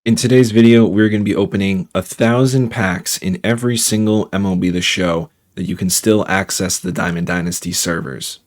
In today's video, we're going to be opening 1,000 packs in every single MLB The Show that you can still access the Diamond Dynasty servers.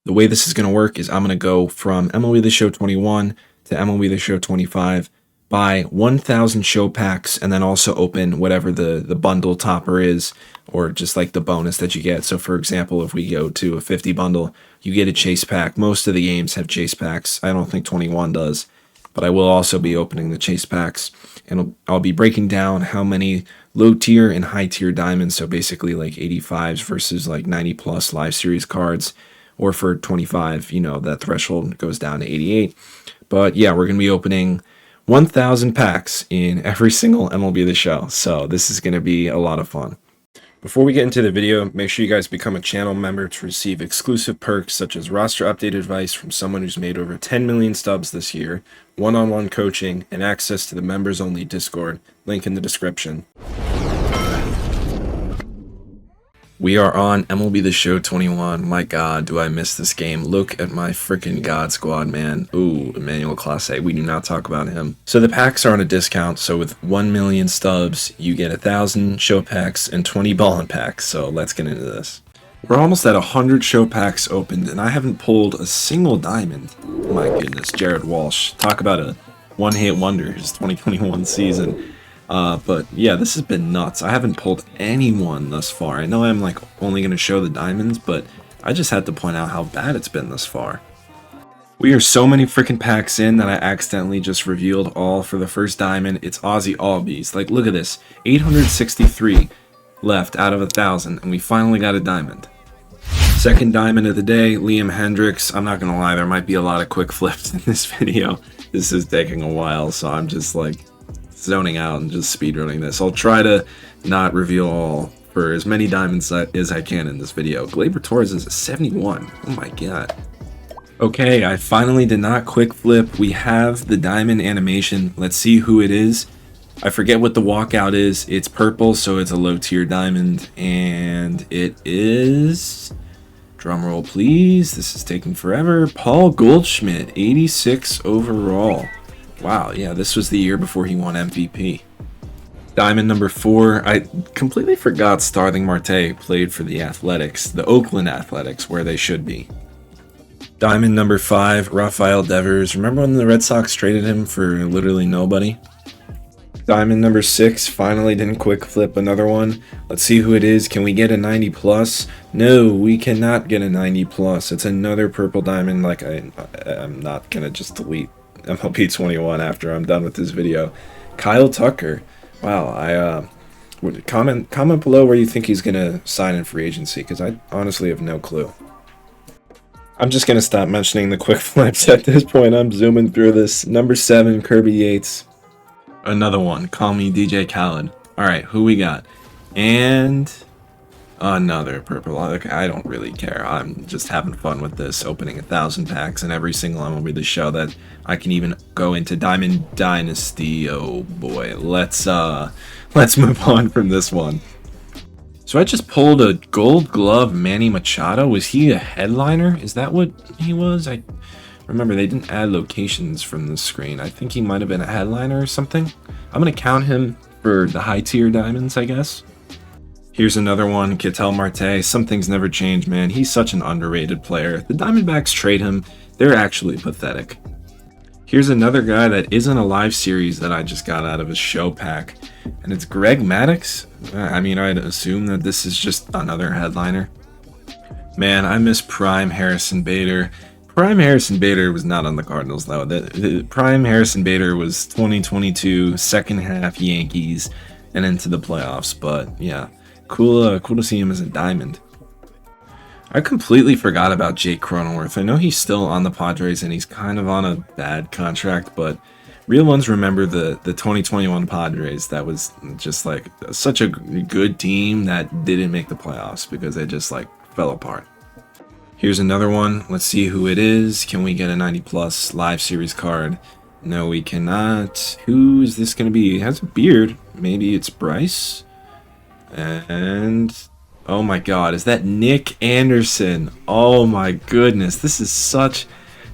The way this is going to work is I'm going to go from MLB The Show 21 to MLB The Show 25, buy 1,000 show packs, and then also open whatever the bundle topper is, or just like the bonus that you get. So for example, if we go to a 50 bundle, you get a chase pack. Most of the games have chase packs. I don't think 21 does. But I will also be opening the chase packs, and I'll be breaking down how many low tier and high tier diamonds, so basically like 85s versus like 90 plus live series cards, or for 25, that threshold goes down to 88. But yeah, we're going to be opening 1,000 packs in every single MLB The Show, so this is going to be a lot of fun. Before we get into the video, make sure you guys become a channel member to receive exclusive perks such as roster update advice from someone who's made over 10 million stubs this year, one-on-one coaching, and access to the members-only Discord, link in the description. We are on MLB The Show 21. My god, do I miss this game. Look at my freaking god squad, man. Ooh, Emmanuel Clase. We do not talk about him. So the packs are on a discount, so with 1 million stubs, you get 1,000 show packs and 20 ballin' packs, so let's get into this. We're almost at 100 show packs opened, and I haven't pulled a single diamond. Oh my goodness, Jared Walsh. Talk about a one-hit wonder, his 2021 season. But yeah, this has been nuts. I haven't pulled anyone thus far. I know I'm like only going to show the diamonds, but I just had to point out how bad it's been thus far. We are so many freaking packs in that I accidentally just revealed all for the first diamond. It's Ozzy Albies. Like, look at this. 863 left out of 1,000, and we finally got a diamond. Second diamond of the day, Liam Hendricks. I'm not going to lie, there might be a lot of quick flips in this video. This is taking a while, so I'm just like zoning out and just speedrunning this. I'll try to not reveal all for as many diamonds as I can in this video. Gleyber Torres is a 71. Oh my god. Okay, I finally did not quick flip. We have the diamond animation. Let's see who it is. I forget what the walkout is. It's purple, so it's a low tier diamond, and it is, drumroll please, this is taking forever, Paul Goldschmidt, 86 overall. Wow, yeah, this was the year before he won MVP. Diamond number 4, I completely forgot Starling Marte played for the Athletics, the Oakland Athletics, where they should be. Diamond number 5, Rafael Devers. Remember when the Red Sox traded him for literally nobody? Diamond number 6, finally didn't quick flip another one. Let's see who it is. Can we get a 90 plus? No, we cannot get a 90 plus. It's another purple diamond. Like, I'm not gonna just delete MLB 21 after I'm done with this video. Kyle Tucker. Wow, comment below where you think he's gonna sign in free agency, because I honestly have no clue. I'm just gonna stop mentioning the quick flips at this point. I'm zooming through this. Number 7, Kirby Yates. Another one. Call me DJ Khaled. Alright, who we got? And another purple. Like, I don't really care. I'm just having fun with this, opening 1,000 packs in every single MLB The Show that I can even go into Diamond Dynasty. Oh boy, let's move on from this one. So I just pulled a Gold Glove Manny Machado. Was he a headliner? Is that what he was? I remember they didn't add locations from the screen. I think he might have been a headliner or something. I'm gonna count him for the high tier diamonds, I guess. Here's another one, Ketel Marte. Some things never change, man. He's such an underrated player. The Diamondbacks trade him. They're actually pathetic. Here's another guy that isn't a live series that I just got out of a show pack, and it's Greg Maddux. I mean, I'd assume that this is just another headliner. Man, I miss Prime Harrison Bader. Prime Harrison Bader was not on the Cardinals, though. The Prime Harrison Bader was 2022, second half Yankees, and into the playoffs, but yeah. Cool to see him as a diamond. I completely forgot about Jake Cronenworth. I know he's still on the Padres and he's kind of on a bad contract, but real ones remember the 2021 Padres. That was just like such a good team that didn't make the playoffs because they just like fell apart. Here's another one. Let's see who it is. Can we get a 90 plus live series card? No, we cannot. Who is this going to be? He has a beard. Maybe it's Bryce? And oh my god, is that Nick Anderson? Oh my goodness, this is such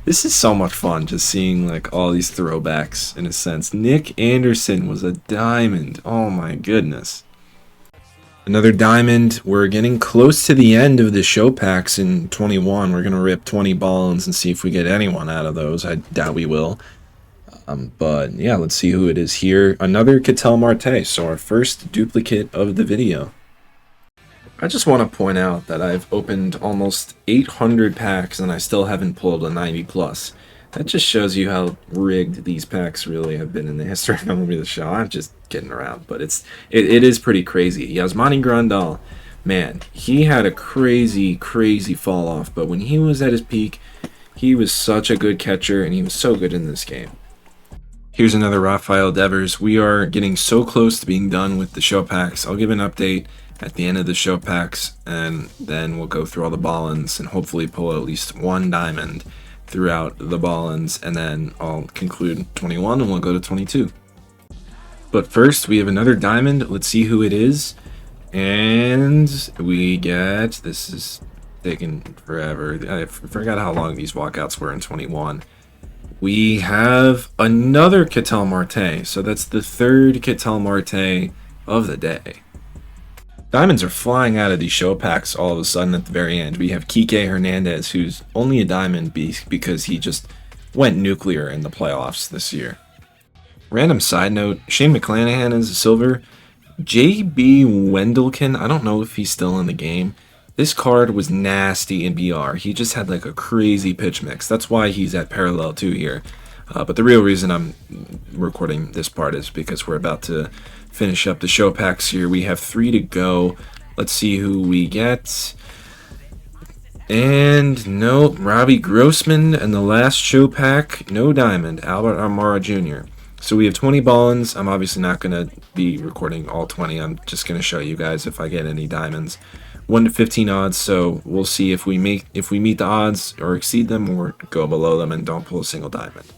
This is so much fun just seeing like all these throwbacks in a sense. Nick Anderson was a diamond. Oh my goodness. Another diamond. We're getting close to the end of the show packs in 21. We're going to rip 20 ballons and see if we get anyone out of those. I doubt we will. But yeah, let's see who it is here. Another Ketel Marte. So our first duplicate of the video. I just want to point out that I've opened almost 800 packs and I still haven't pulled a 90 plus. That just shows you how rigged these packs really have been in the history of MLB The Show. I'm just kidding around, but it is pretty crazy. Yasmani Grandal, man, he had a crazy fall off, but when he was at his peak, he was such a good catcher and he was so good in this game. Here's another Rafael Devers. We are getting so close to being done with the show packs. I'll give an update at the end of the show packs, and then we'll go through all the ballons and hopefully pull at least one diamond throughout the ballons, and then I'll conclude 21 and we'll go to 22. But first, we have another diamond. Let's see who it is. And we get, this is taking forever. I forgot how long these walkouts were in 21. We have another Ketel Marte. So that's the third Ketel Marte of the day. Diamonds are flying out of these show packs all of a sudden at the very end. We have Kike Hernandez, who's only a diamond because he just went nuclear in the playoffs this year. Random side note, Shane McClanahan is a silver. J.B. Wendelken, I don't know if he's still in the game. This card was nasty in BR. He just had like a crazy pitch mix. That's why he's at parallel 2 here. But the real reason I'm recording this part is because we're about to finish up the show packs here. We have 3 to go. Let's see who we get. And no, Robbie Grossman and the last show pack, no diamond, Albert Almora Jr. So we have 20 ballons. I'm obviously not going to be recording all 20. I'm just going to show you guys if I get any diamonds. 1 to 15 odds, so we'll see if we meet the odds or exceed them or go below them and don't pull a single diamond.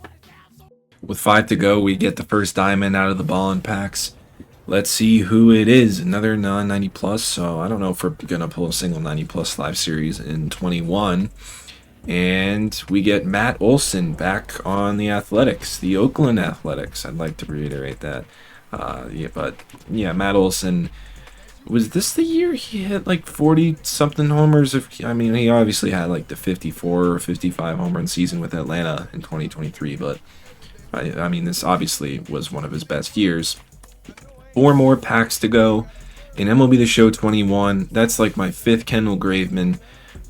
With 5 to go, we get the first diamond out of the ballon packs. Let's see who it is. Another non-90 plus, so I don't know if we're going to pull a single 90 plus live series in 21. And we get Matt Olson back on the Athletics, the Oakland Athletics. I'd like to reiterate that. Matt Olson, was this the year he hit like 40-something homers? I mean, he obviously had like the 54 or 55 home run season with Atlanta in 2023, but I mean, this obviously was one of his best years. 4 more packs to go in MLB The Show 21. That's like my 5th Kendall Graveman,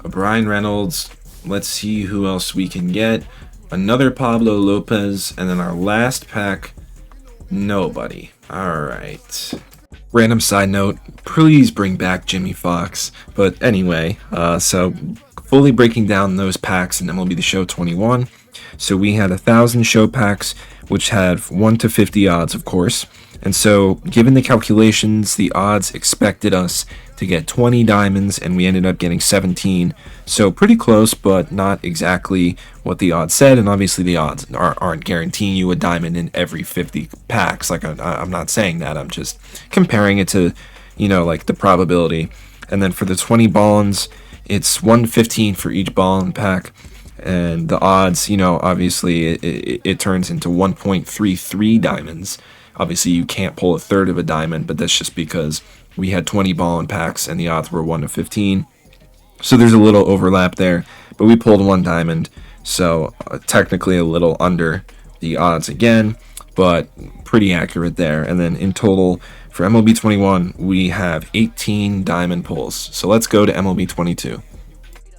a Brian Reynolds. Let's see who else we can get. Another Pablo Lopez, and then our last pack, nobody. All right. Random side note, please bring back Jimmy Fox. But anyway, so fully breaking down those packs in MLB The Show 21. So we had 1,000 show packs, which had 1 to 50 odds, of course. And so, given the calculations, the odds expected us to get 20 diamonds, and we ended up getting 17. So pretty close, but not exactly what the odds said. And obviously, the odds aren't guaranteeing you a diamond in every 50 packs. Like, I'm not saying that. I'm just comparing it to, like the probability. And then for the 20 ballons, it's 1 to 15 for each ballon pack. And the odds, obviously, it turns into 1.33 diamonds. Obviously, you can't pull a third of a diamond, but that's just because we had 20 ballon packs and the odds were 1 to 15. So there's a little overlap there, but we pulled 1 diamond, so technically a little under the odds again, but pretty accurate there. And then in total, for MLB 21, we have 18 diamond pulls. So let's go to MLB 22.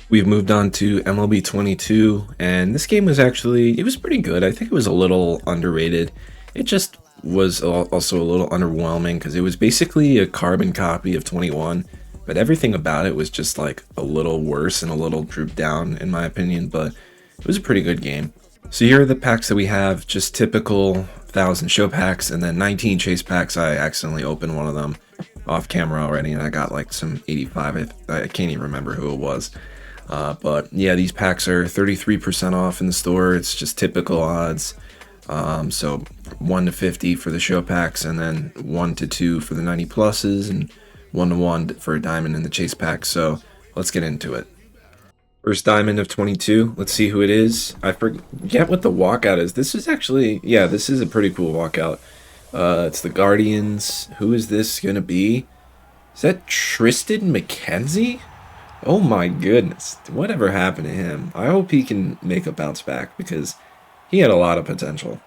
We've moved on to MLB 22, and this game was it was pretty good. I think it was a little underrated. It just was also a little underwhelming because it was basically a carbon copy of 21, but everything about it was just like a little worse and a little drooped down in my opinion, but it was a pretty good game. So here are the packs that we have, just typical 1,000 show packs, and then 19 chase packs. I accidentally opened one of them off camera already and I got like some 85. I can't even remember who it was. But yeah, these packs are 33% off in the store. It's just typical odds. So 1 to 50 for the show packs, and then 1 to 2 for the 90 pluses, and 1 to 1 for a diamond in the chase pack. So let's get into it. First diamond of 22. Let's see who it is. I forget what the walkout is. This is actually, yeah, this is a pretty cool walkout. It's the Guardians. Who is this going to be? Is that Tristan McKenzie? Oh my goodness. Whatever happened to him? I hope he can make a bounce back because he had a lot of potential.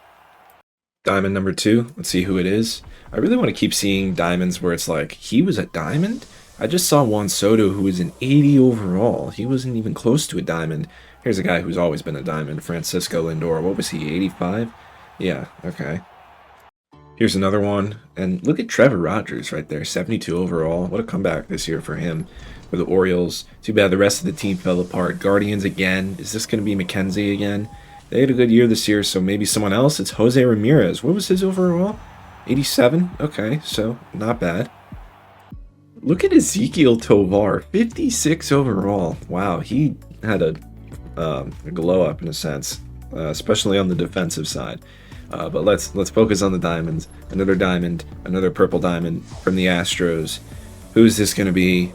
Diamond number 2. Let's see who it is. I really want to keep seeing diamonds where it's like, he was a diamond? I just saw Juan Soto who was an 80 overall. He wasn't even close to a diamond. Here's a guy who's always been a diamond. Francisco Lindor. What was he, 85? Yeah, okay. Here's another one. And look at Trevor Rogers right there, 72 overall. What a comeback this year for him, for the Orioles. Too bad the rest of the team fell apart. Guardians again. Is this going to be McKenzie again? They had a good year this year, so maybe someone else. It's Jose Ramirez. What was his overall? 87? Okay, so not bad. Look at Ezekiel Tovar, 56 overall. Wow, he had a glow up in a sense, especially on the defensive side. But let's focus on the diamonds. Another diamond, another purple diamond from the Astros. Who's this going to be?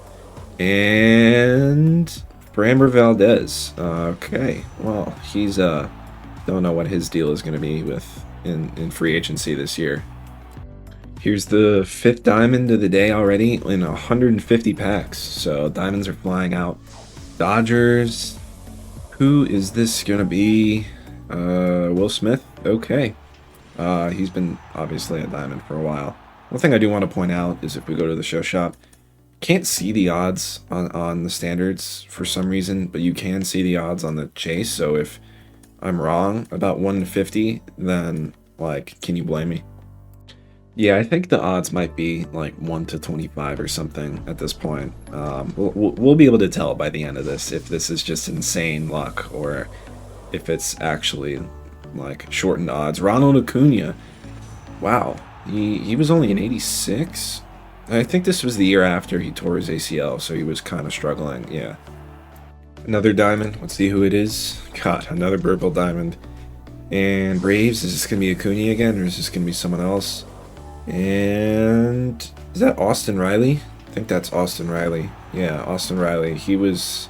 And Framber Valdez. Okay, well, he's don't know what his deal is going to be with in free agency this year. Here's the 5th diamond of the day already in 150 packs. So diamonds are flying out. Dodgers. Who is this going to be? Will Smith. Okay. He's been obviously a diamond for a while. One thing I do want to point out is if we go to the show shop, can't see the odds on the standards for some reason, but you can see the odds on the chase. So if I'm wrong about 1 to 50, then like, can you blame me? Yeah, I think the odds might be like 1 to 25 or something at this point. We'll be able to tell by the end of this if this is just insane luck or if it's actually like shortened odds. Ronald Acuna, wow, he was only an 86. I think this was the year after he tore his ACL, so he was kind of struggling. Yeah. Another diamond. Let's see who it is. God, another purple diamond. And Braves. Is this gonna be Acuna again, or is this gonna be someone else? And is that Austin Riley? I think that's Austin Riley. Yeah, Austin Riley. He was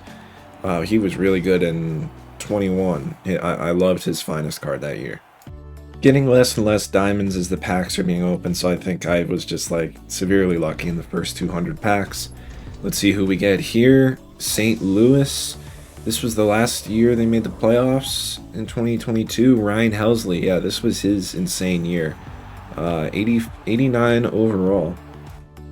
really good in 21. I loved his finest card that year. Getting less and less diamonds as the packs are being opened, so I think I was just like severely lucky in the first 200 packs. Let's see who we get here. St. Louis. This was the last year they made the playoffs in 2022. Ryan Helsley. Yeah, this was his insane year. 89 overall.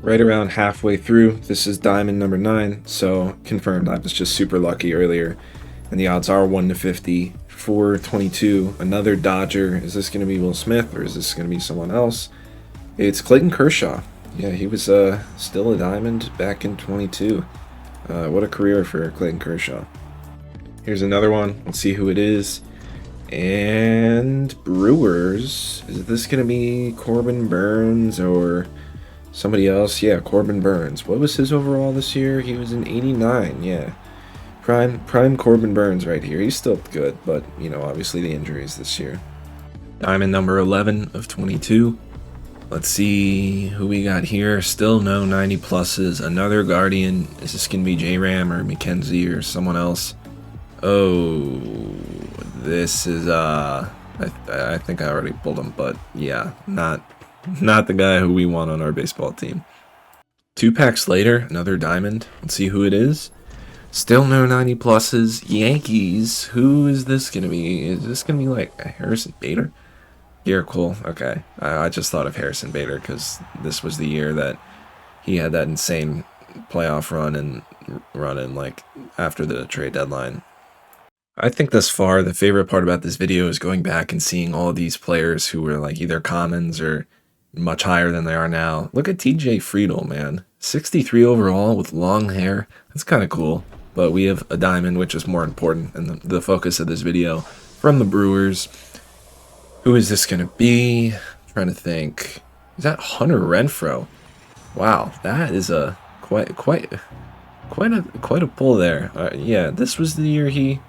Right around halfway through, this is diamond number 9, so confirmed. I was just super lucky earlier, and the odds are 1 to 50. 422, another Dodger. Is this going to be Will Smith, or is this going to be someone else? It's Clayton Kershaw. Yeah, he was still a diamond back in 22. What a career for Clayton Kershaw. Here's another one. Let's see who it is. And Brewers. Is this going to be Corbin Burns or somebody else? Yeah, Corbin Burns. What was his overall this year? He was an 89. Yeah, prime Corbin Burns right here. He's still good, but you know, obviously the injuries this year. Diamond number 11 of 22. Let's see who we got here. Still no 90 pluses. Another Guardian. Is this going to be J-Ram or McKenzie or someone else? Oh, this is I think I already pulled him, but yeah, not the guy who we want on our baseball team. 2 packs later, another diamond. Let's see who it is. Still no 90 pluses. Yankees. Who is this gonna be? Is this gonna be like Harrison Bader? Garrett Cole. Okay, I just thought of Harrison Bader because this was the year that he had that insane playoff run in like after the trade deadline. I think thus far the favorite part about this video is going back and seeing all these players who were like either commons or much higher than they are now. Look at TJ Friedl, man. 63 overall with long hair. That's kind of cool. But we have a diamond, which is more important and the focus of this video from the Brewers. Who is this going to be? I'm trying to think. Is that Hunter Renfroe? Wow, that is a quite a pull there. Yeah, this was the year he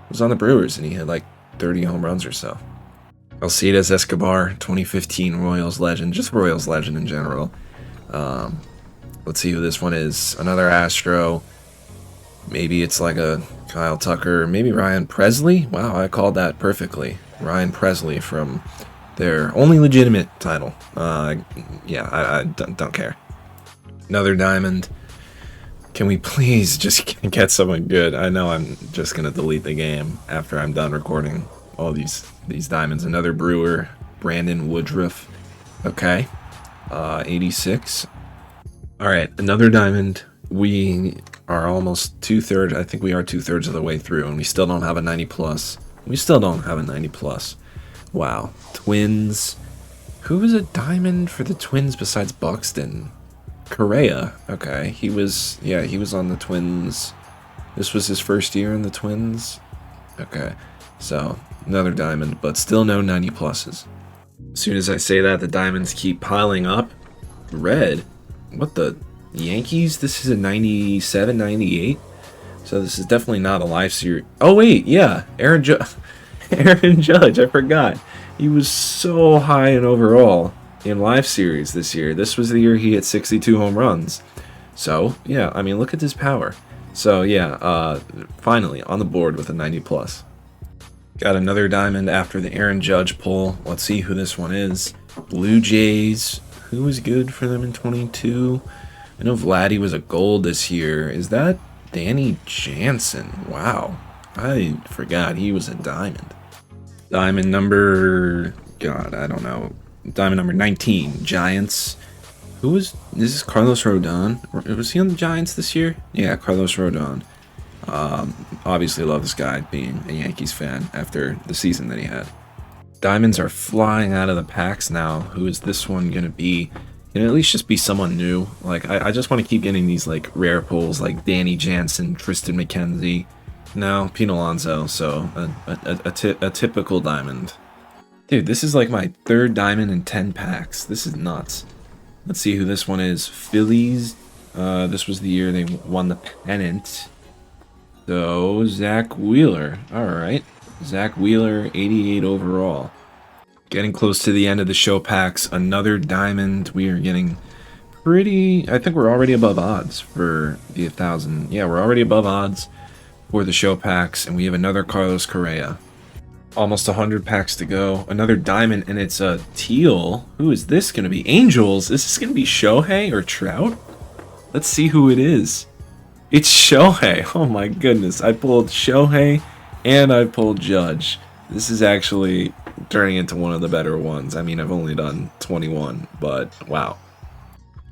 was on the Brewers and he had like 30 home runs or so. Alcides Escobar, 2015 Royals legend, just Royals legend in general. Let's see who this one is. Another Astro. Maybe it's like a Kyle Tucker, maybe Ryan Presley. Wow, I called that perfectly. Ryan Presley from their only legitimate title. Yeah, I don't care. Another diamond. Can we please just get someone good? I know I'm just gonna delete the game after I'm done recording all these diamonds. Another Brewer, Brandon Woodruff. Okay, 86. All right, another diamond. We are almost 2/3. I think we are 2/3 of the way through, and we still don't have a 90 plus. We still don't have a 90 plus. Wow. Twins. Who was a diamond for the Twins besides Buxton? Correa. Okay, he was on the Twins. This was his first year in the Twins. Okay, so another diamond, but still no 90 pluses. As soon as I say that, the diamonds keep piling up. Red. What the? Yankees? This is a 97, 98. So this is definitely not a live series. Oh wait, yeah, Aaron Judge. I forgot. He was so high in overall in live series this year. This was the year he hit 62 home runs. So yeah, I mean, look at this power. So yeah, finally on the board with a 90 plus. Got another diamond after the Aaron Judge pull. Let's see who this one is. Blue Jays. Who was good for them in 22? I know Vladdy was a gold this year. Is that Danny Jansen? Wow. I forgot he was a diamond. Diamond number... God, I don't know. Diamond number 19. Giants. Who was... This is Carlos Rodon. Was he on the Giants this year? Yeah, Carlos Rodon. Obviously love this guy, being a Yankees fan after the season that he had. Diamonds are flying out of the packs now. Who is this one going to be? Can it at least just be someone new? Like, I just want to keep getting these, like, rare pulls, like Danny Jansen, Tristan McKenzie. No, Pete Alonso, so a typical diamond. Dude, this is like my third diamond in 10 packs. This is nuts. Let's see who this one is. Phillies. This was the year they won the pennant. So, Zach Wheeler. Alright. Zach Wheeler, 88 overall. Getting close to the end of the show packs. Another diamond. We are getting pretty... I think we're already above odds for the 1,000. Yeah, we're already above odds for the show packs. And we have another Carlos Correa. Almost 100 packs to go. Another diamond, and it's a teal. Who is this going to be? Angels. Is this going to be Shohei or Trout? Let's see who it is. It's Shohei. Oh my goodness. I pulled Shohei and I pulled Judge. This is actually turning into one of the better ones. I mean, I've only done 21, but wow.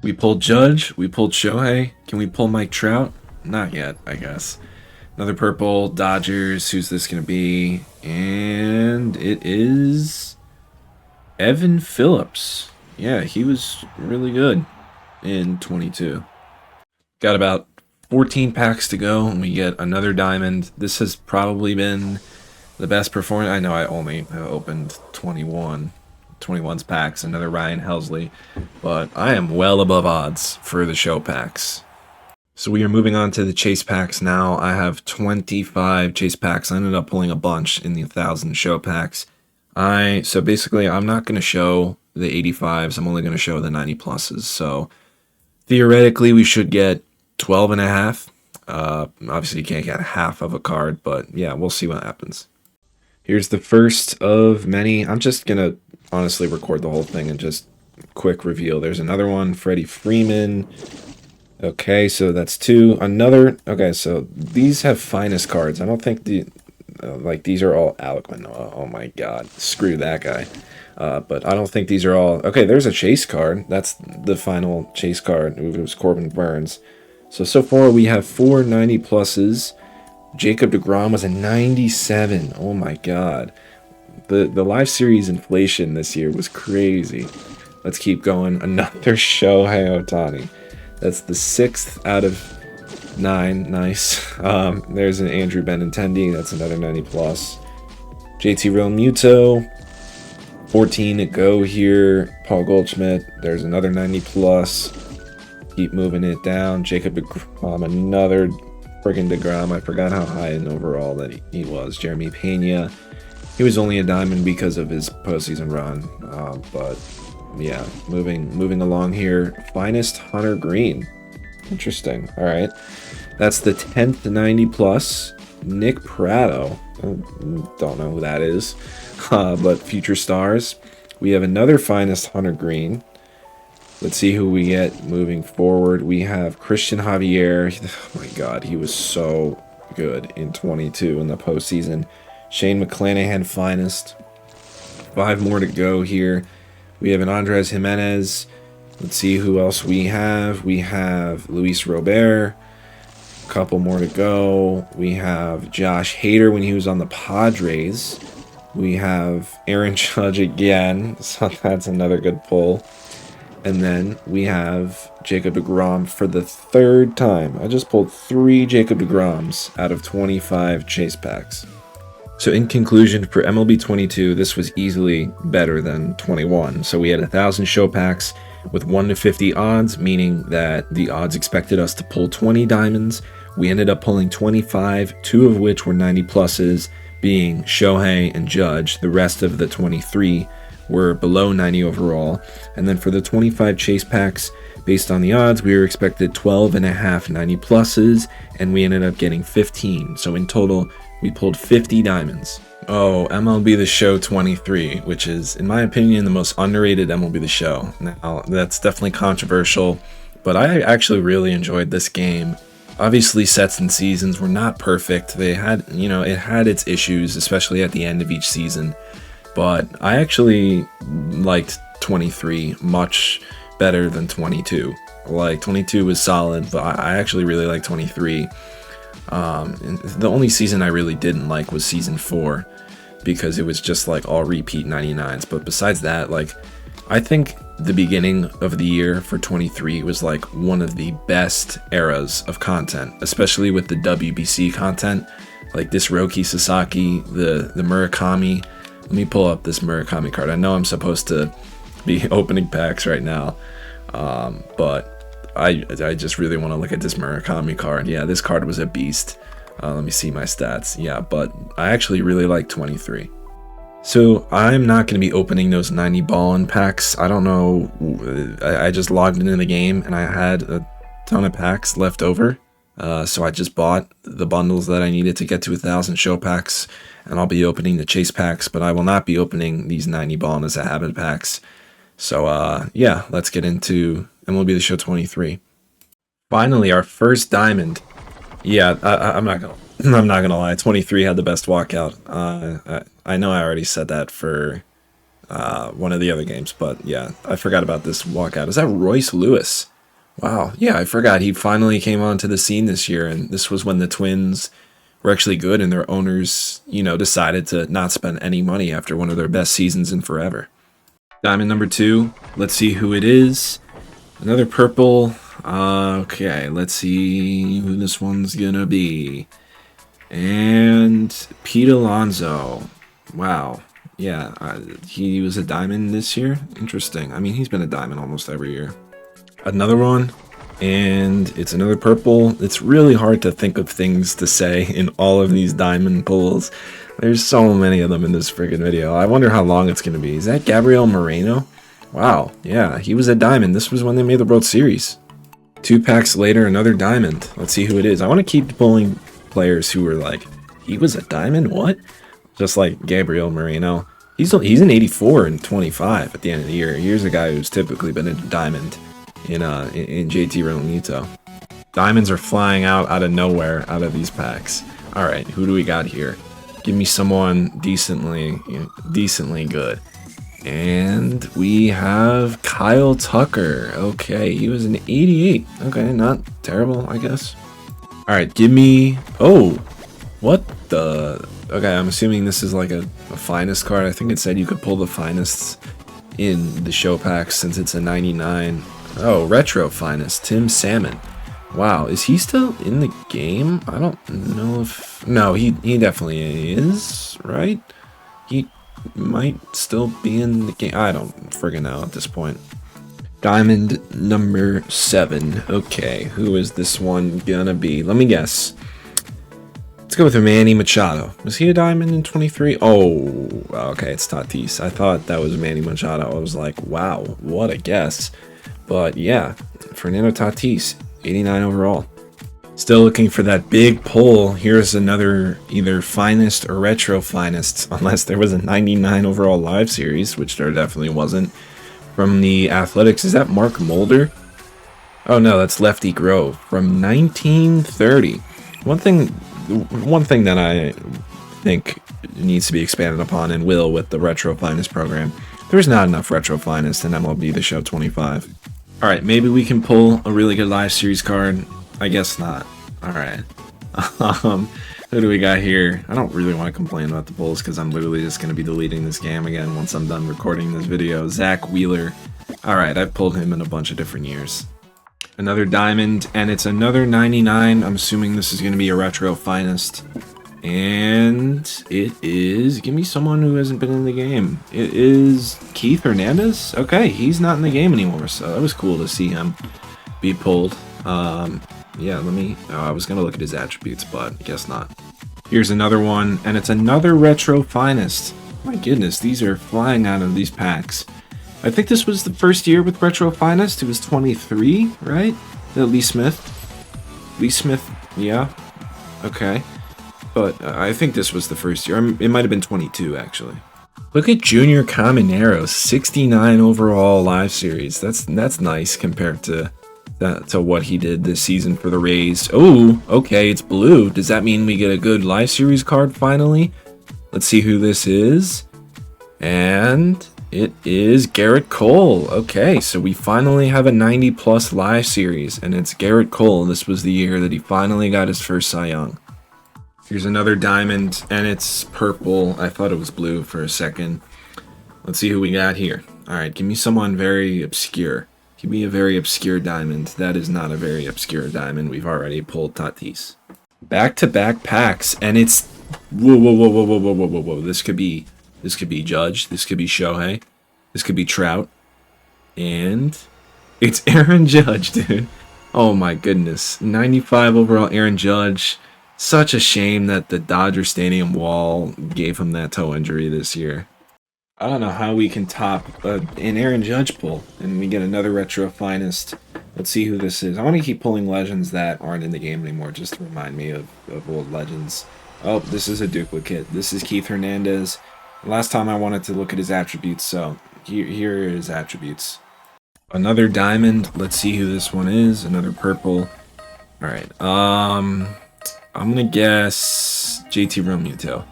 We pulled Judge. We pulled Shohei. Can we pull Mike Trout? Not yet, I guess. Another purple. Dodgers. Who's this going to be? And it is Evan Phillips. Yeah, he was really good in 22. Got about 14 packs to go, and we get another diamond. This has probably been the best performance. I know I only opened 21's packs, another Ryan Helsley, but I am well above odds for the show packs. So we are moving on to the chase packs now. I have 25 chase packs. I ended up pulling a bunch in the 1,000 show packs. So basically, I'm not going to show the 85s. I'm only going to show the 90 pluses. So theoretically, we should get 12 and a half. Obviously, you can't get half of a card, but yeah, we'll see what happens. Here's the first of many. I'm just going to honestly record the whole thing and just quick reveal. There's another one, Freddie Freeman. Okay, so that's two. Another. Okay, so these have finest cards. I don't think these are all Alec. Oh my God, screw that guy. But I don't think these are all. Okay, there's a chase card. That's the final chase card. It was Corbin Burns. So far we have 4 90 pluses. Jacob deGrom was a 97. Oh my God. The live series inflation this year was crazy. Let's keep going. Another Shohei Ohtani. That's the 6th out of 9. Nice. There's an Andrew Benintendi. That's another 90 plus. JT Realmuto. 14 to go here. Paul Goldschmidt. There's another 90 plus. Keep moving it down. Jacob deGrom. Another friggin' deGrom. I forgot how high in overall that he was. Jeremy Pena. He was only a diamond because of his postseason run. But yeah, moving along here. Finest Hunter Green. Interesting. All right. That's the 10th 90 plus. Nick Prado. Don't know who that is. But future stars. We have another finest Hunter Green. Let's see who we get moving forward. We have Christian Javier. Oh my God, he was so good in 22 in the postseason. Shane McClanahan finest. 5 more to go here. We have an Andres Jimenez. Let's see who else we have. We have Luis Robert. A couple more to go. We have Josh Hader when he was on the Padres. We have Aaron Judge again. So that's another good pull. And then we have Jacob deGrom for the 3rd time. I just pulled 3 Jacob deGroms out of 25 chase packs. So in conclusion, for MLB 22, this was easily better than 21. So we had 1,000 show packs with 1 to 50 odds, meaning that the odds expected us to pull 20 diamonds. We ended up pulling 25, 2 of which were 90 pluses, being Shohei and Judge. The rest of the 23 were below 90 overall. And then for the 25 chase packs, based on the odds, we were expected 12 and a half 90 pluses, and we ended up getting 15. So in total, we pulled 50 diamonds. Oh, MLB The Show 23, which is, in my opinion, the most underrated MLB The Show. Now, that's definitely controversial, but I actually really enjoyed this game. Obviously, sets and seasons were not perfect. They had, it had its issues, especially at the end of each season. But I actually liked 23 much better than 22. Like, 22 was solid, but I actually really like 23. And the only season I really didn't like was season 4, because it was just like all repeat 99s. But besides that, like, I think the beginning of the year for 23 was like one of the best eras of content, especially with the WBC content, like this Roki Sasaki, the Murakami. Let me pull up this Murakami card. I know I'm supposed to be opening packs right now, but I just really want to look at this Murakami card. Yeah, this card was a beast. Let me see my stats. Yeah, but I actually really like 23. So I'm not going to be opening those 90 ball-in packs. I don't know. I just logged into the game and I had a ton of packs left over. So I just bought the bundles that I needed to get to 1,000 show packs, and I'll be opening the chase packs, but I will not be opening these 90 ball as a habit packs. So yeah, let's get into MLB The Show 23. Finally, our first diamond. Yeah, I'm not gonna lie. 23 had the best walkout. I know I already said that for one of the other games, but yeah, I forgot about this walkout. Is that Royce Lewis? Wow, yeah, I forgot. He finally came onto the scene this year, and this was when the Twins were actually good, and their owners, decided to not spend any money after one of their best seasons in forever. Diamond number 2. Let's see who it is. Another purple. Okay, let's see who this one's gonna be. And Pete Alonso. Wow. Yeah, he was a diamond this year. Interesting. I mean, he's been a diamond almost every year. Another one, and it's another purple. It's really hard to think of things to say in all of these diamond pulls. There's so many of them in this friggin' video. I wonder how long it's going to be. Is that Gabriel Moreno? Wow, yeah, he was a diamond. This was when they made the World Series. 2 packs later, another diamond. Let's see who it is. I want to keep pulling players who were like, he was a diamond? What? Just like Gabriel Moreno. He's an 84 and 25 at the end of the year. Here's a guy who's typically been a diamond in JT Realmuto. Diamonds are flying out of nowhere out of these packs. All right, who do we got here? Give me someone decently good. And we have Kyle Tucker. Okay, he was an 88. Okay, not terrible, I guess. All right, give me... Oh, what the... Okay, I'm assuming this is like a finest card. I think it said you could pull the finest in the show packs since it's a 99. Oh, retro finest, Tim Salmon. Wow, is he still in the game? I don't know if... No, he definitely is, right? He might still be in the game. I don't friggin' know at this point. Diamond number 7. Okay, who is this one gonna be? Let me guess. Let's go with Manny Machado. Was he a diamond in 23? Oh, okay, it's Tatis. I thought that was Manny Machado. I was like, wow, what a guess. But yeah, Fernando Tatis 89 overall. Still looking for that big pull. Here's another either finest or retro finest, unless there was a 99 overall live series, which there definitely wasn't. From the Athletics, is that Mark Mulder? Oh no, that's Lefty Grove from 1930. One thing that I think needs to be expanded upon and will with the Retro Finest program, there's not enough Retro Finest in MLB The Show 25. Alright, maybe we can pull a really good live series card. I guess not. Alright. Who do we got here? I don't really want to complain about the pulls because I'm literally just going to be deleting this game again once I'm done recording this video. Zach Wheeler. Alright, I've pulled him in a bunch of different years. Another diamond, and it's another 99. I'm assuming this is going to be a Retro Finest. And it is... Give me someone who hasn't been in the game. It is Keith Hernandez? Okay, he's not in the game anymore, so that was cool to see him be pulled. Yeah, let me... I was going to look at his attributes, but I guess not. Here's another one, and it's another Retro Finest. My goodness, these are flying out of these packs. I think this was the first year with Retro Finest. It was 23, right? Lee Smith. Lee Smith, yeah. Okay. But I think this was the first year. It might have been 22, actually. Look at Junior Caminero, 69 overall live series. That's nice compared to what he did this season for the Rays. Oh, okay, it's blue. Does that mean we get a good live series card finally? Let's see who this is. And it is Garrett Cole. Okay, so we finally have a 90-plus live series, and it's Garrett Cole. This was the year that he finally got his first Cy Young. Here's another diamond, and it's purple. I thought it was blue for a second. Let's see who we got here. Alright, give me someone very obscure. Give me a very obscure diamond. That is not a very obscure diamond. We've already pulled Tatis. Back-to-back packs, and it's... Whoa. This could be Judge. This could be Shohei. This could be Trout. And it's Aaron Judge, dude. Oh my goodness. 95 overall Aaron Judge. Such a shame that the Dodger Stadium wall gave him that toe injury this year. I don't know how we can top an Aaron Judge pull, and we get another Retro Finest. Let's see who this is. I want to keep pulling legends that aren't in the game anymore, just to remind me of old legends. Oh, this is a duplicate. This is Keith Hernandez. Last time I wanted to look at his attributes, so here are his attributes. Another diamond. Let's see who this one is. Another purple. Alright, I'm gonna guess JT Realmuto.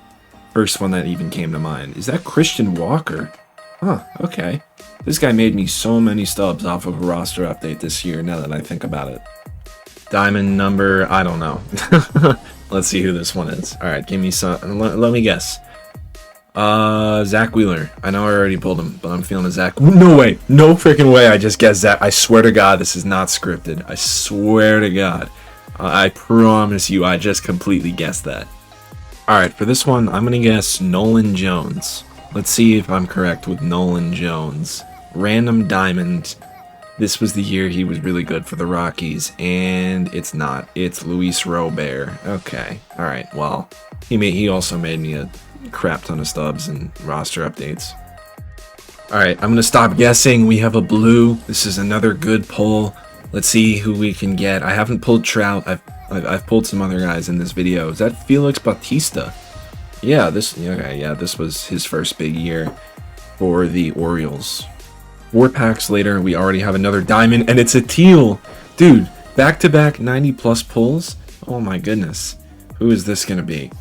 First one that even came to mind. Is that Christian Walker? Huh, okay. This guy made me so many stubs off of a roster update this year, now that I think about it. Diamond number, I don't know. Let's see who this one is. Alright, give me some, let me guess. Zach Wheeler. I know I already pulled him, but I'm feeling a Zach. No way, no freaking way I just guessed Zach. I swear to God, this is not scripted. I swear to God. I promise you, I just completely guessed that. Alright, for this one, I'm going to guess Nolan Jones. Let's see if I'm correct with Nolan Jones. Random diamond. This was the year he was really good for the Rockies, and it's not. It's Luis Robert. Okay, alright, well, he also made me a crap ton of stubs and roster updates. Alright, I'm going to stop guessing. We have a blue. This is another good pull. Let's see who we can get. I haven't pulled Trout. I've pulled some other guys in this video. Is that Felix Bautista? Yeah, this was his first big year for the Orioles. 4 packs later, we already have another diamond, and it's a teal. Dude, back-to-back 90-plus pulls? Oh my goodness. Who is this gonna be?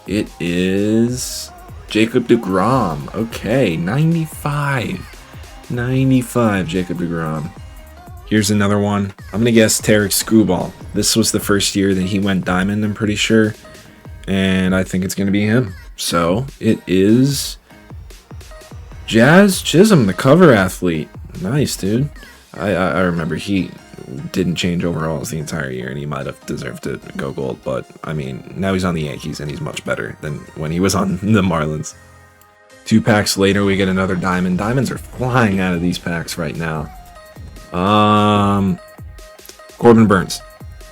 It is Jacob deGrom. Okay, 95. 95 Jacob deGrom. Here's another one. I'm going to guess Tarek Skubal. This was the first year that he went diamond, I'm pretty sure. And I think it's going to be him. So, it is Jazz Chisholm, the cover athlete. Nice, dude. I remember he didn't change overalls the entire year, and he might have deserved to go gold. But, I mean, now he's on the Yankees, and he's much better than when he was on the Marlins. 2 packs later, we get another diamond. Diamonds are flying out of these packs right now. Corbin Burns.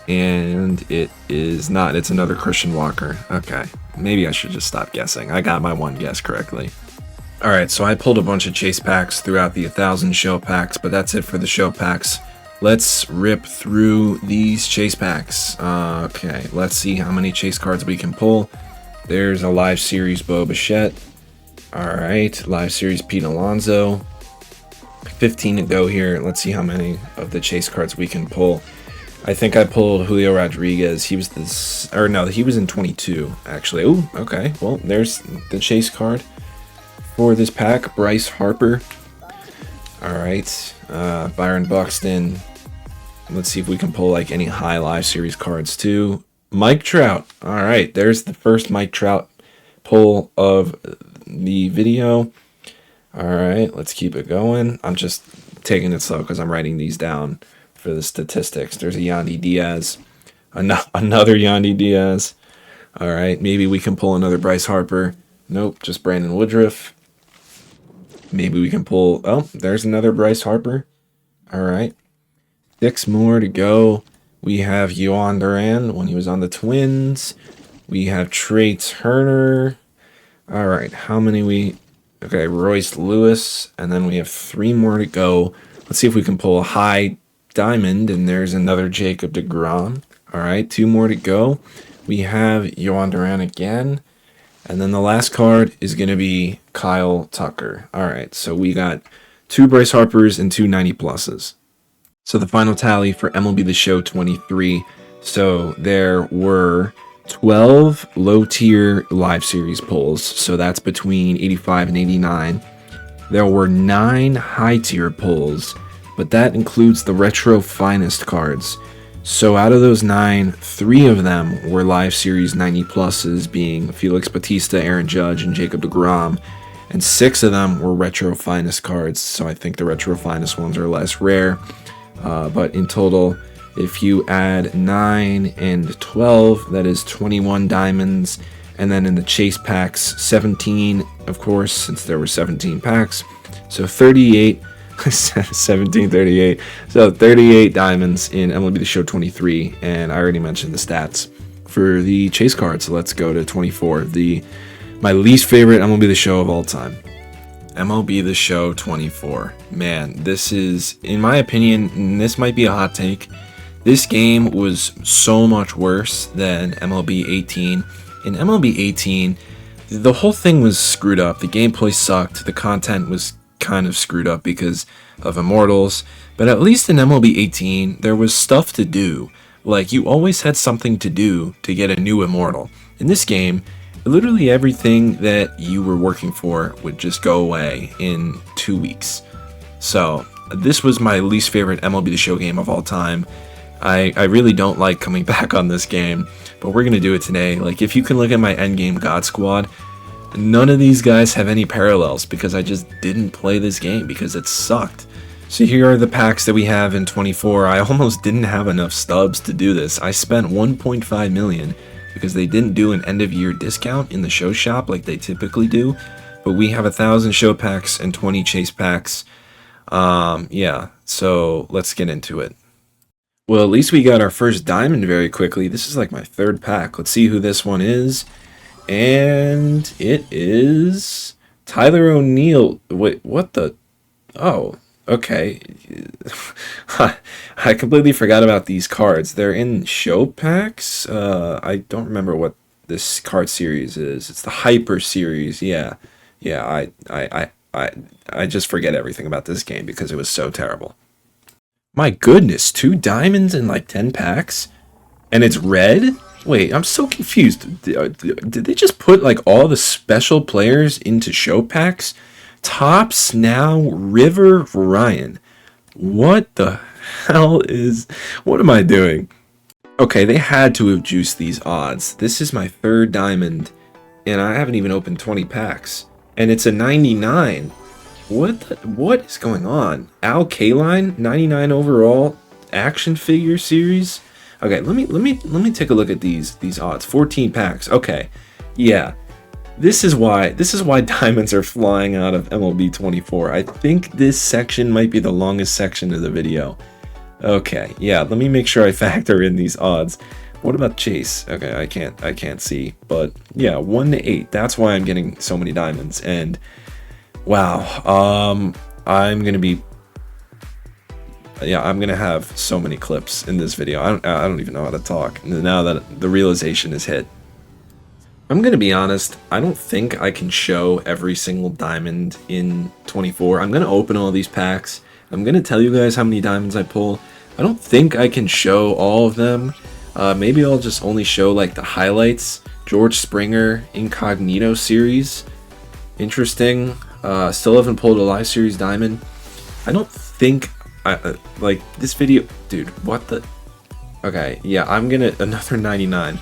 And it is not. It's another Christian Walker. Okay. Maybe I should just stop guessing. I got my one guess correctly. Alright, so I pulled a bunch of chase packs throughout the 1,000 show packs, but that's it for the show packs. Let's rip through these chase packs. Okay, let's see how many chase cards we can pull. There's a live series Bo Bichette. Alright, live series Pete Alonso. 15 to go here. Let's see how many of the chase cards we can pull. I think I pulled Julio Rodriguez. He was this, or no, he was in 22 actually. Oh, okay. Well, there's the chase card for this pack. Bryce Harper. All right, Byron Buxton. Let's see if we can pull like any high live series cards too. Mike Trout. All right, there's the first Mike Trout pull of the video. All right, let's keep it going. I'm just taking it slow because I'm writing these down for the statistics. There's a Yandy Diaz, another Yandy Diaz. All right, maybe we can pull another Bryce Harper. Nope, just Brandon Woodruff. Maybe we can pull, oh, there's another Bryce Harper. All right, 6 more to go. We have Yohan Duran when he was on the Twins. We have Trey Turner. All right, how many okay, Royce Lewis, and then we have 3 more to go. Let's see if we can pull a high diamond, and there's another Jacob deGrom. All right, 2 more to go. We have Yohan Duran again, and then the last card is going to be Kyle Tucker. All right, so we got 2 Bryce Harpers and 2 90 pluses. So the final tally for MLB The Show 23. So there were 12 low-tier live series pulls, so that's between 85 and 89. There were 9 high-tier pulls, but that includes the Retro Finest cards. So out of those 9, 3 of them were live series 90 pluses, being Felix Bautista, Aaron Judge, and Jacob deGrom, and 6 of them were Retro Finest cards, so I think the Retro Finest ones are less rare. But in total, if you add 9 and 12, that is 21 diamonds. And then in the chase packs, 17, of course, since there were 17 packs. So 38, 1738. So 38 diamonds in MLB The Show 23. And I already mentioned the stats for the chase card. So let's go to 24. My least favorite MLB The Show of all time. MLB The Show 24. Man, this is, in my opinion, this might be a hot take. This game was so much worse than MLB 18. In MLB 18, the whole thing was screwed up. The gameplay sucked. The content was kind of screwed up because of Immortals. But at least in MLB 18, there was stuff to do. Like, you always had something to do to get a new Immortal. In this game, literally everything that you were working for would just go away in 2 weeks. So, this was my least favorite MLB The Show game of all time. I really don't like coming back on this game, but we're going to do it today. Like, if you can look at my endgame God Squad, none of these guys have any parallels because I just didn't play this game because it sucked. So here are the packs that we have in 24. I almost didn't have enough stubs to do this. I spent 1.5 million because they didn't do an end of year discount in the show shop like they typically do, but we have 1,000 show packs and 20 chase packs. Yeah, so let's get into it. Well, at least we got our first diamond very quickly. This is like my 3rd pack. Let's see who this one is. And it is Tyler O'Neill. Wait, what the? Oh, okay. I completely forgot about these cards. They're in show packs. I don't remember what this card series is. It's the Hyper series. Yeah. I just forget everything about this game because it was so terrible. My goodness, 2 diamonds in like 10 packs? And it's red? Wait, I'm so confused. Did they just put like all the special players into show packs? Topps Now River Ryan. What the hell what am I doing? Okay, they had to have juiced these odds. This is my 3rd diamond, and I haven't even opened 20 packs. And it's a 99. What is going on? Al Kaline, 99 overall action figure series. Okay, let me take a look at these odds. 14 packs. Okay. Yeah. This is why diamonds are flying out of MLB 24. I think this section might be the longest section of the video. Okay. Yeah, let me make sure I factor in these odds. What about Chase? Okay, I can't see, but yeah, 1 to 8. That's why I'm getting so many diamonds. And wow, I'm gonna be Yeah, I'm gonna have so many clips in this video. I don't even know how to talk now that the realization is hit. I'm gonna be honest, I don't think I can show every single diamond in 24. I'm gonna open all these packs. I'm gonna tell you guys how many diamonds I pull. I don't think I can show all of them. Maybe I'll just only show like the highlights. George Springer Incognito series. Interesting. Still haven't pulled a live series diamond. I don't think like this video, dude. What the? Okay, yeah, I'm gonna another 99.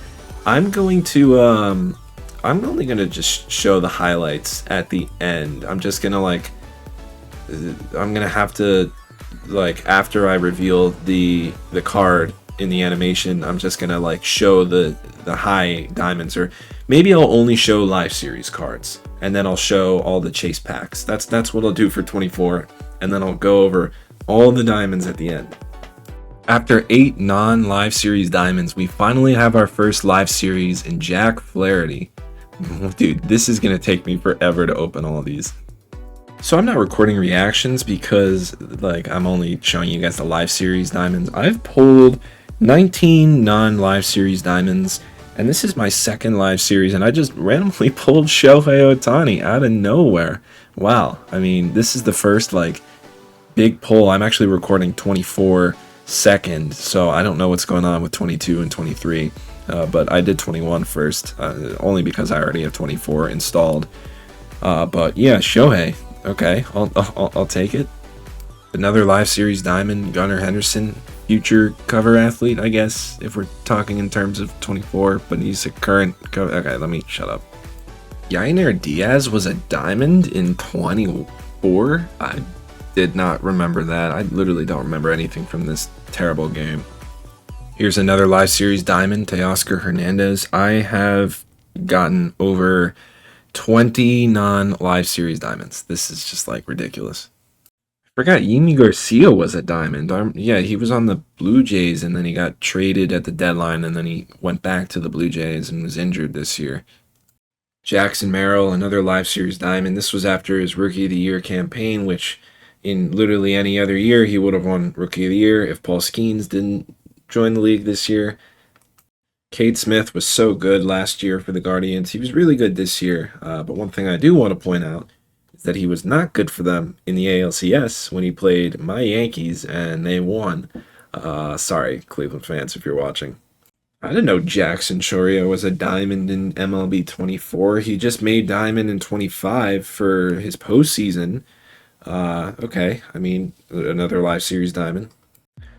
I'm going to I'm only gonna just show the highlights at the end. I'm just gonna like I'm gonna have to like after I reveal the card in the animation, I'm just gonna like show the high diamonds, or maybe I'll only show live series cards and then I'll show all the chase packs. That's what I'll do for 24, and then I'll go over all the diamonds at the end. After 8 non-live series diamonds, we finally have our first live series in Jack Flaherty. Dude, this is gonna take me forever to open all of these. So I'm not recording reactions because like I'm only showing you guys the live series diamonds. I've pulled 19 non-live series diamonds, and this is my second live series, and I just randomly pulled Shohei Ohtani out of nowhere. Wow, I mean, this is the first like big pull. I'm actually recording 24 second, so I don't know what's going on with 22 and 23, but I did 21 first, only because I already have 24 installed. But yeah, Shohei, okay, I'll take it. Another live series diamond, Gunnar Henderson, future cover athlete, I guess, if we're talking in terms of 24, but he's a current cover. Okay, let me shut up. Yainer Diaz was a diamond in 24? I did not remember that. I literally don't remember anything from this terrible game. Here's another live series diamond, Teoscar Hernandez. I have gotten over 20 non-live series diamonds. This is just like ridiculous. I forgot Yimi Garcia was a diamond. Yeah, he was on the Blue Jays and then he got traded at the deadline and then he went back to the Blue Jays and was injured this year. Jackson Merrill, another live series diamond. This was after his Rookie of the Year campaign, which in literally any other year he would have won Rookie of the Year if Paul Skeens didn't join the league this year. Cade Smith was so good last year for the Guardians. He was really good this year. But one thing I do want to point out is that he was not good for them in the ALCS when he played my Yankees and they won. Sorry, Cleveland fans, if you're watching. I didn't know Jackson Choria was a diamond in MLB 24. He just made diamond in 25 for his postseason. Okay, I mean, another live series diamond.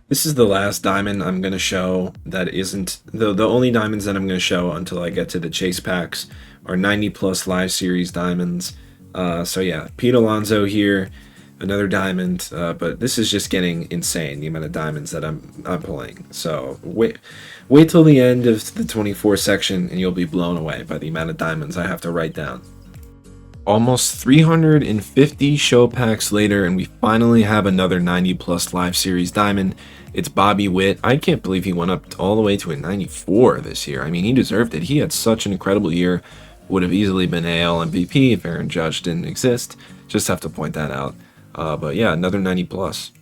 This is the last diamond I'm going to show that isn't... The only diamonds that I'm going to show until I get to the chase packs are 90-plus live series diamonds. So yeah, Pete Alonso here, another diamond, but this is just getting insane, the amount of diamonds that I'm pulling. So wait till the end of the 24 section and you'll be blown away by the amount of diamonds I have to write down. Almost 350 show packs later, and we finally have another 90-plus live series diamond. It's Bobby Witt. I can't believe he went up all the way to a 94 this year. I mean, he deserved it. He had such an incredible year. Would have easily been AL MVP if Aaron Judge didn't exist. Just have to point that out. But yeah, another 90-plus.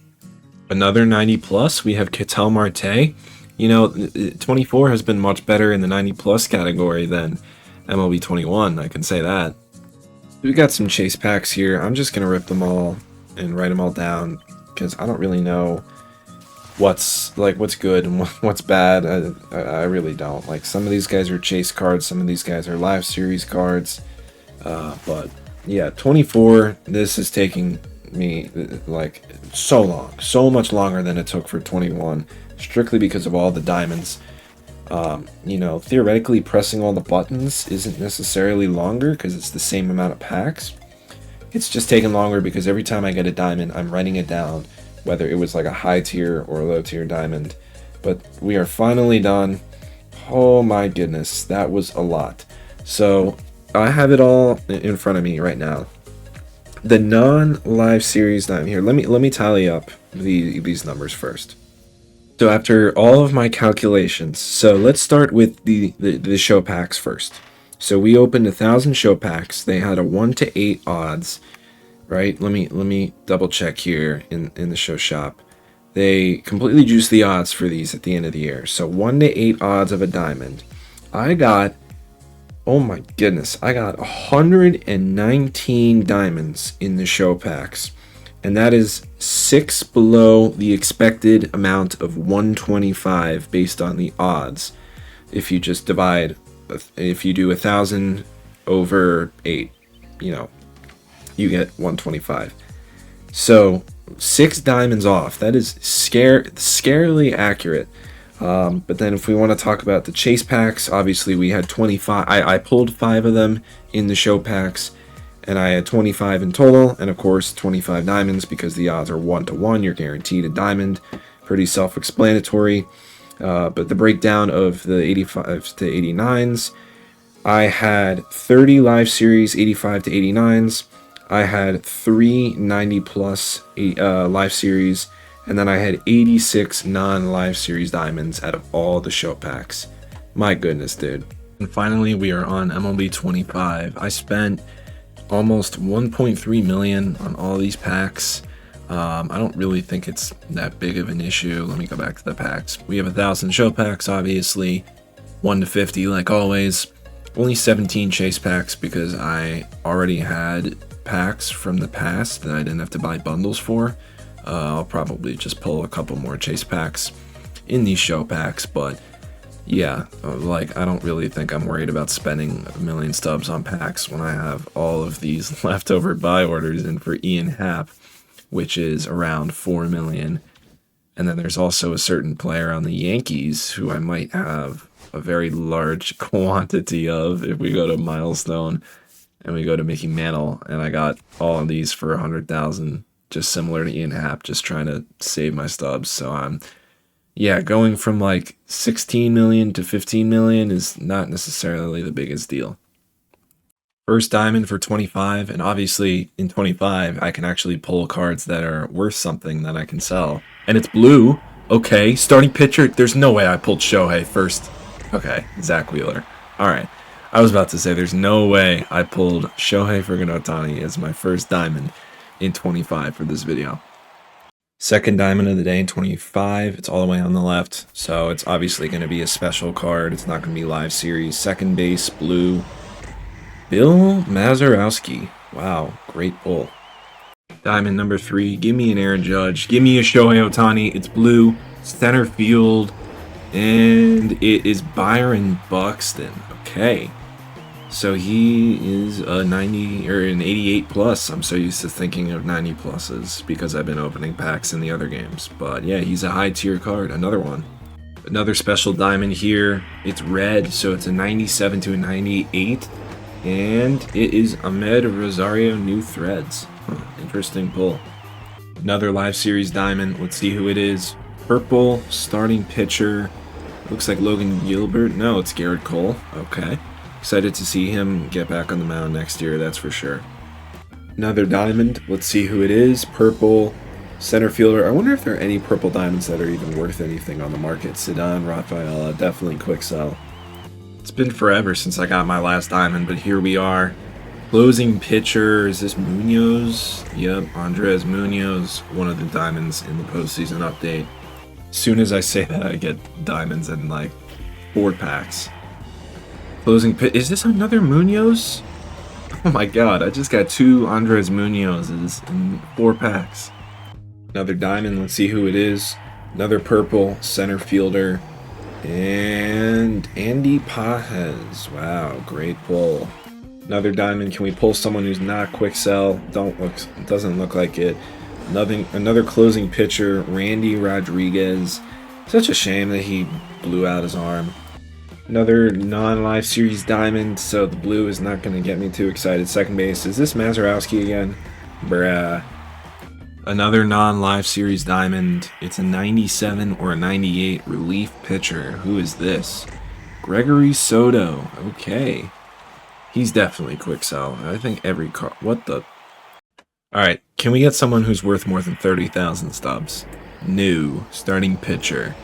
Another 90-plus, we have Ketel Marte. You know, 24 has been much better in the 90-plus category than MLB 21. I can say that. We got some chase packs here. I'm just going to rip them all and write them all down because I don't really know what's good and what's bad. I really don't. Like, some of these guys are chase cards, some of these guys are live series cards. But yeah, 24, this is taking me like so long, so much longer than it took for 21, strictly because of all the diamonds. You know, theoretically pressing all the buttons isn't necessarily longer because it's the same amount of packs. It's just taking longer because every time I get a diamond, I'm writing it down, whether it was like a high tier or a low tier diamond. But we are finally done. Oh my goodness, that was a lot. So I have it all in front of me right now. The non-live series diamond here. Let me tally up these numbers first. So after all of my calculations, so let's start with the show packs first. So we opened 1,000 show packs. They had a 1 to 8 odds, right? Let me double check here in the show shop. They completely juiced the odds for these at the end of the year. So 1 to 8 odds of a diamond. I got, oh my goodness, I got 119 diamonds in the show packs. And that is 6 below the expected amount of 125 based on the odds. If you just divide, if you do 1,000 over 8, you get 125. So 6 diamonds off. That is scarily accurate. But then if we want to talk about the chase packs, obviously we had 25. I pulled 5 of them in the show packs, and I had 25 in total, and of course 25 diamonds because the odds are 1 to 1. You're guaranteed a diamond. Pretty self-explanatory. But the breakdown of the 85 to 89s, I had 30 live series 85 to 89s. I had 3 90 plus live series, and then I had 86 non-live series diamonds out of all the show packs. My goodness, dude. And finally, we are on MLB 25. I spent almost 1.3 million on all these packs. I don't really think it's that big of an issue. Let me go back to the packs. We have 1,000 show packs, obviously. 1 to 50, like always. Only 17 chase packs because I already had packs from the past that I didn't have to buy bundles for. I'll probably just pull a couple more chase packs in these show packs, but yeah, like I don't really think I'm worried about spending a million stubs on packs when I have all of these leftover buy orders in for Ian Happ, which is around 4 million. And then there's also a certain player on the Yankees who I might have a very large quantity of if we go to Milestone and we go to Mickey Mantle, and I got all of these for 100,000, just similar to Ian Happ, just trying to save my stubs. So I'm going from like 16 million to 15 million is not necessarily the biggest deal. First diamond for 25, and obviously in 25 I can actually pull cards that are worth something that I can sell. And it's blue. Okay, starting pitcher. There's no way I pulled Shohei first. Okay, Zach Wheeler. Alright, I was about to say there's no way I pulled Shohei friggin' Ohtani as my first diamond in 25 for this video. Second diamond of the day in 25. It's all the way on the left, so it's obviously going to be a special card. It's not going to be live series. Second base, blue. Bill Mazeroski. Wow, great pull. Diamond number 3. Give me an Aaron Judge. Give me a Shohei Ohtani. It's blue. Center field. And it is Byron Buxton. Okay. So he is a 90 or an 88 plus. I'm so used to thinking of 90 pluses because I've been opening packs in the other games. But yeah, he's a high tier card. Another one. Another special diamond here. It's red, so it's a 97 to a 98. And it is Ahmed Rosario New Threads. Interesting pull. Another live series diamond. Let's see who it is. Purple starting pitcher. Looks like Logan Gilbert. No, it's Garrett Cole. Okay. Excited to see him get back on the mound next year, that's for sure. Another diamond. Let's see who it is. Purple center fielder. I wonder if there are any purple diamonds that are even worth anything on the market. Sedan, Rafaela, definitely quick sell. It's been forever since I got my last diamond, but here we are. Closing pitcher. Is this Munoz? Yep, Andres Munoz. One of the diamonds in the postseason update. As soon as I say that, I get diamonds in like 4 packs. Closing pit. Is this another Munoz? Oh my god, I just got 2 Andres Munozes in 4 packs. Another diamond, let's see who it is. Another purple center fielder. And Andy Pajes. Wow, great pull. Another diamond. Can we pull someone who's not quick sell? Doesn't look like it. Another closing pitcher, Randy Rodriguez. Such a shame that he blew out his arm. Another non-live series diamond, so the blue is not going to get me too excited. Second base. Is this Mazeroski again? Bruh. Another non-live series diamond. It's a 97 or a 98 relief pitcher. Who is this? Gregory Soto. Okay. He's definitely quick sell. I think every car. What the? Alright, can we get someone who's worth more than 30,000 stubs? New. Starting pitcher.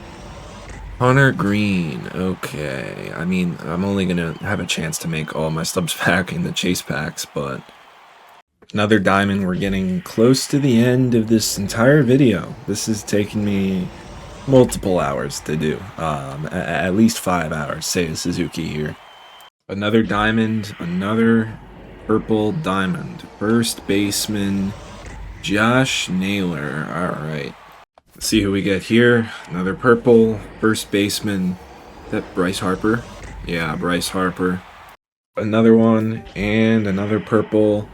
Hunter Green. Okay. I mean, I'm only going to have a chance to make all my stubs back in the chase packs, but Another diamond. We're getting close to the end of this entire video. This is taking me multiple hours to do. At least 5 hours, say Suzuki here. Another diamond, another purple diamond. First baseman, Josh Naylor. All right. Let's see who we get here. Another purple, first baseman. Is that Bryce Harper? Yeah, Bryce Harper. Another one, and another purple.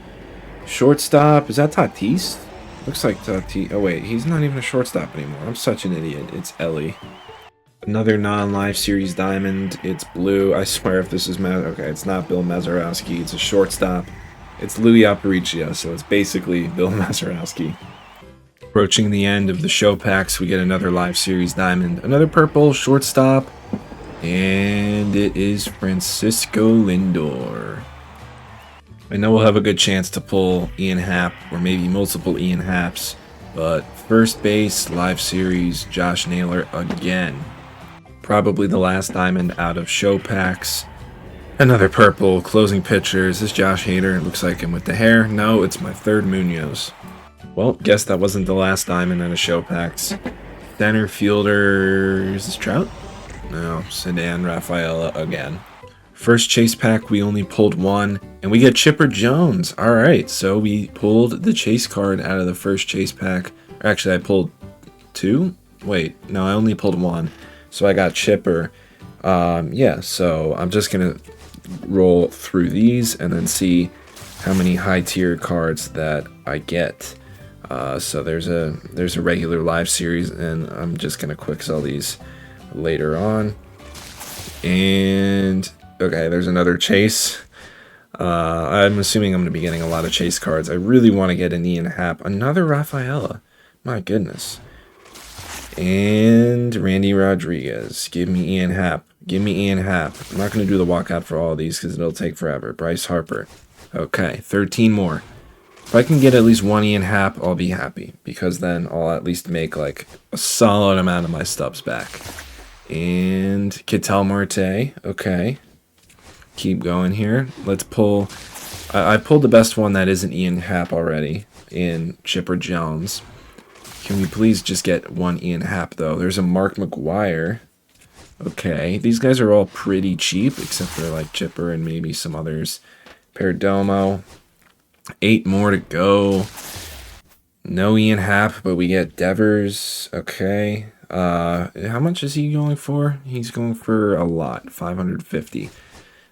Shortstop, is that Tatis? Looks like Tatis. Oh wait, he's not even a shortstop anymore. I'm such an idiot. It's Ellie. Another non-live series diamond. It's blue. I swear if this is okay, it's not Bill Mazeroski. It's a shortstop. It's Louis Aparicio, so it's basically Bill Mazeroski. Approaching the end of the show packs, we get another live series diamond. Another purple shortstop. And it is Francisco Lindor. I know we'll have a good chance to pull Ian Happ, or maybe multiple Ian Happs, but first base, live series, Josh Naylor again. Probably the last diamond out of show packs. Another purple, closing pitcher. Is this Josh Hader? It looks like him with the hair. No, it's my third Munoz. Well, guess that wasn't the last diamond out of show packs. Center fielder, is this Trout? No, Sedan Rafaela again. First chase pack, we only pulled one, and we get Chipper Jones. All right, so we pulled the chase card out of the first chase pack. Or actually, I pulled two? Wait, no, I only pulled one. So I got Chipper. Yeah, so I'm just going to roll through these and then see how many high tier cards that I get. So there's a regular live series, and I'm just going to quick sell these later on. And okay, there's another chase. I'm assuming I'm going to be getting a lot of chase cards. I really want to get an Ian Happ. Another Rafaela. My goodness. And Randy Rodriguez. Give me Ian Happ. Give me Ian Happ. I'm not going to do the walkout for all of these because it'll take forever. Bryce Harper. Okay, 13 more. If I can get at least one Ian Happ, I'll be happy, because then I'll at least make like a solid amount of my stubs back. And Ketel Marte. Okay. Keep going here. Let's pull. I pulled the best one that isn't Ian Happ already in Chipper Jones. Can we please just get one Ian Happ, though? There's a Mark McGwire. Okay. These guys are all pretty cheap, except for like Chipper and maybe some others. Perdomo. 8 more to go. No Ian Happ, but we get Devers. Okay. How much is he going for? He's going for a lot. 550.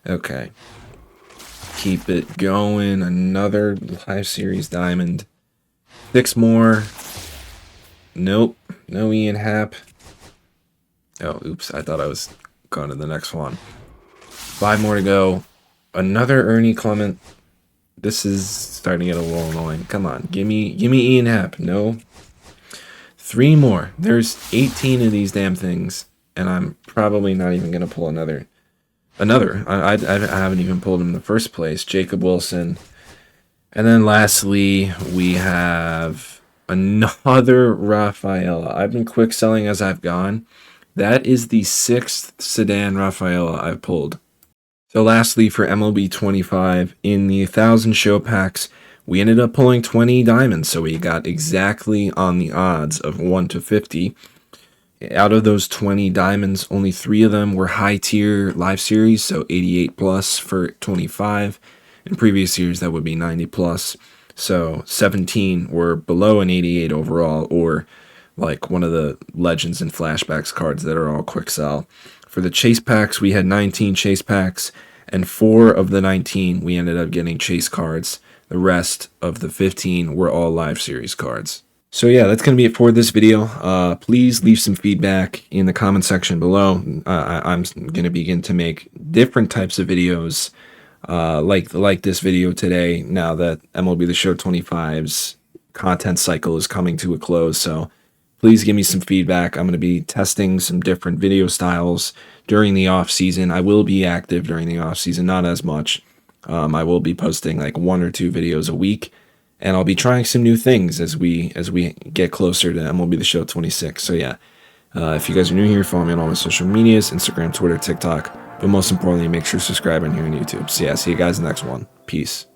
Okay. Keep it going. Another live series diamond. 6 more. Nope. No Ian Happ. Oh, oops. I thought I was going to the next one. 5 more to go. Another Ernie Clement. This is starting to get a little annoying. Come on. Give me Ian Happ. No. 3 more. There's 18 of these damn things, and I'm probably not even going to pull another. I haven't even pulled him in the first place. Jacob Wilson. And then lastly, we have another Rafaela. I've been quick selling as I've gone. That is the 6th Sedan Rafaela I've pulled. So lastly, for MLB 25, in the 1,000 show packs, we ended up pulling 20 diamonds, so we got exactly on the odds of 1 to 50. Out of those 20 diamonds, only 3 of them were high-tier live series, so 88 plus for 25. In previous years, that would be 90 plus. So 17 were below an 88 overall, or like one of the Legends and Flashbacks cards that are all quick sell. For the chase packs, we had 19 chase packs, and 4 of the 19 we ended up getting chase cards. The rest of the 15 were all live series cards. So yeah, that's going to be it for this video. Please leave some feedback in the comment section below. I'm going to begin to make different types of videos like this video today, now that MLB The Show 25's content cycle is coming to a close. So please give me some feedback. I'm going to be testing some different video styles during the off season. I will be active during the off season, not as much. I will be posting like 1 or 2 videos a week, and I'll be trying some new things as we get closer to MLB The Show 26. So yeah, if you guys are new here, follow me on all my social medias, Instagram, Twitter, TikTok, but most importantly, make sure to subscribe on here on YouTube. So yeah, see you guys in the next one. Peace.